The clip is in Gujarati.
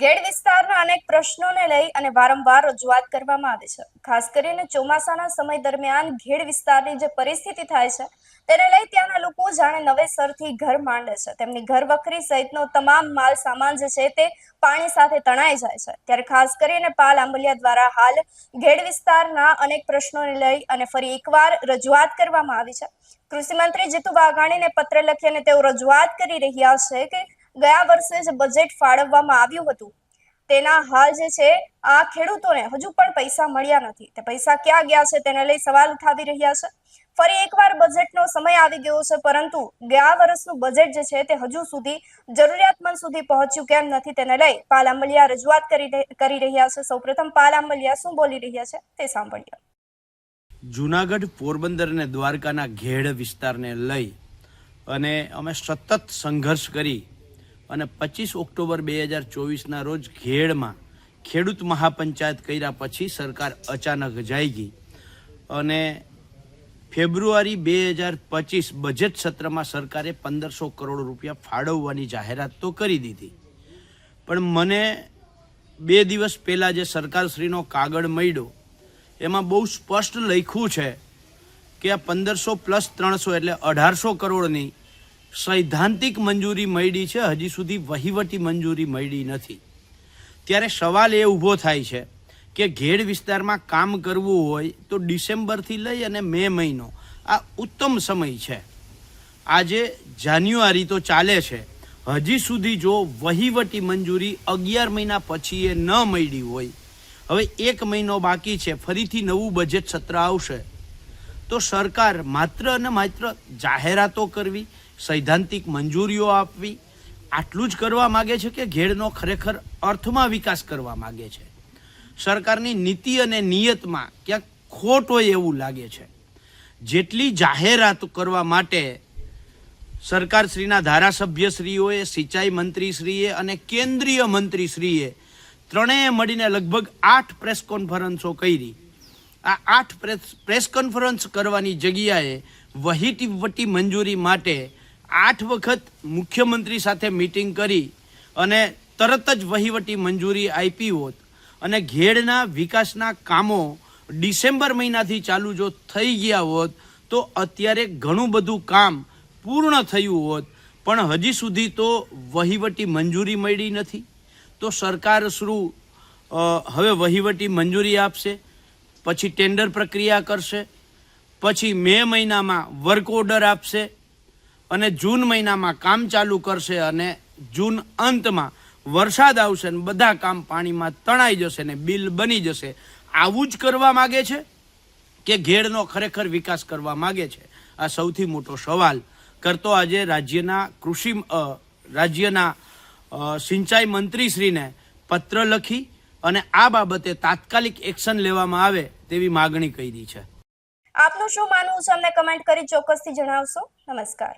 ગેડ વિસ્તારના અનેક પ્રશ્નોને લઈ અને વારંવાર રજૂઆત કરવામાં આવે છે। ખાસ કરીને ચોમાસાના સમય દરમિયાન ગેડ વિસ્તારની જે પરિસ્થિતિ થાય છે તેને લઈ ત્યાંના લોકો જાણે નવેસરથી ઘર માંડે છે। તેમની ઘર વખરી સહિતનો તમામ માલ સામાન જે છે તે પાણી સાથે તણાઈ જાય છે। ત્યારે ખાસ કરીને પાલ આંબલિયા દ્વારા હાલ ગેડ વિસ્તારના અનેક પ્રશ્નોને લઈ અને ફરી એકવાર રજૂઆત કરવામાં આવી છે। કૃષિ મંત્રી જીતુ વાઘાણીને પત્ર લખી અને તેઓ રજૂઆત કરી રહ્યા છે કે ગયા વર્ષે જે બજેટ ફાળવવામાં આવ્યું હતું તેના હાલ જે છે આ ખેડૂતોને હજુ પણ પૈસા મળ્યા નથી। તે પૈસા ક્યાં ગયા છે તેને લઈ સવાલ ઉઠાવી રહ્યા છે। ફરી એકવાર બજેટનો સમય આવી ગયો છે, પરંતુ ગયા વર્ષનું બજેટ જે છે તે હજુ સુધી જરૂરિયાતમંદ સુધી પહોંચ્યું કેમ નથી તેને લઈ પાલ આંબલિયા રજૂઆત કરી રહ્યા છે। સૌપ્રથમ પાલ આંબલિયા શું બોલી રહ્યા છે તે સાંભળીએ। જૂનાગઢ, પોરબંદર અને દ્વારકાના ઘેડ વિસ્તારને લઈ અને અમે સતત સંઘર્ષ કરી અને 25 ઓક્ટોબર 2024ના રોજ ઘેડમાં ખેડૂત મહાપંચાયત કર્યા પછી સરકાર અચાનક જાગી અને ફેબ્રુઆરી 2025 બજેટ સત્રમાં સરકારે 1500 કરોડ રૂપિયા ફાળવવાની જાહેરાત તો કરી દીધી, પણ મને 2 દિવસ પહેલાં જે સરકારશ્રીનો કાગળ મળ્યો એમાં બહુ સ્પષ્ટ લખ્યું છે કે આ 1500 + 300 એટલે 1800 કરોડની સૈદ્ધાંતિક મંજૂરી મળી છે, હજી સુધી વહીવટી મંજૂરી મળી નથી। ત્યારે સવાલ એ ઊભો થાય છે કે ઘેડ વિસ્તારમાં કામ કરવું હોય તો ડિસેમ્બરથી લઈ અને મે મહિનો આ ઉત્તમ સમય છે। આજે જાન્યુઆરી તો ચાલે છે, હજી સુધી જો વહીવટી મંજૂરી 11 મહિના પછી એ ન મળી હોય, હવે 1 મહિનો બાકી છે, ફરીથી નવું બજેટ સત્ર આવશે, તો સરકાર માત્ર અને માત્ર જાહેરાતો કરવી, સૈદ્ધાંતિક મંજૂરીઓ આપવી આટલું જ કરવા માગે છે કે ઘેડનો ખરેખર અર્થમાં વિકાસ કરવા માગે છે? સરકારની નીતિ અને નિયતમાં ક્યાંક ખોટ હોય એવું લાગે છે। જેટલી જાહેરાત કરવા માટે સરકારશ્રીના ધારાસભ્યશ્રીઓએ, સિંચાઈ મંત્રીશ્રીએ અને કેન્દ્રીય મંત્રીશ્રીએ ત્રણેય મળીને લગભગ 8 પ્રેસ કોન્ફરન્સો કરી। આ 8 પ્રેસ કોન્ફરન્સ કરવાની જગ્યાએ વહીવટી મંજૂરી માટે 8 વખત મુખ્યમંત્રી સાથે મીટિંગ કરી અને તરત જ વહીવટી મંજૂરી આપી હોત અને ઘેડના વિકાસના કામો ડિસેમ્બર મહિનાથી ચાલુ જો થઈ ગયા હોત તો અત્યારે ઘણું બધું કામ પૂર્ણ થયું હોત, પણ હજી સુધી તો વહીવટી મંજૂરી મળી નથી। તો સરકાર શું હવે વહીવટી મંજૂરી આપશે, પછી ટેન્ડર પ્રક્રિયા કરશે, પછી મે મહિનામાં વર્ક ઓર્ડર આપશે અને જૂન મહિનામાં કામ ચાલુ કરશે અને જૂન અંતમાં વરસાદ આવશે અને બધા કામ પાણીમાં તણાઈ જશે ને બિલ બની જશે। આવું જ કરવા માગે છે કે ઘેડનો ખરેખર વિકાસ કરવા માગે છે? આ સૌથી મોટો સવાલ કરતો આજે રાજ્યના સિંચાઈ મંત્રીશ્રીને પત્ર લખી અને આ બાબતે તાત્કાલિક એક્શન લેવામાં આવે તેવી માગણી કરી છે। આપનું શું માનવું છે અમને કમેન્ટ કરી ચોક્કસથી જણાવશો। નમસ્કાર।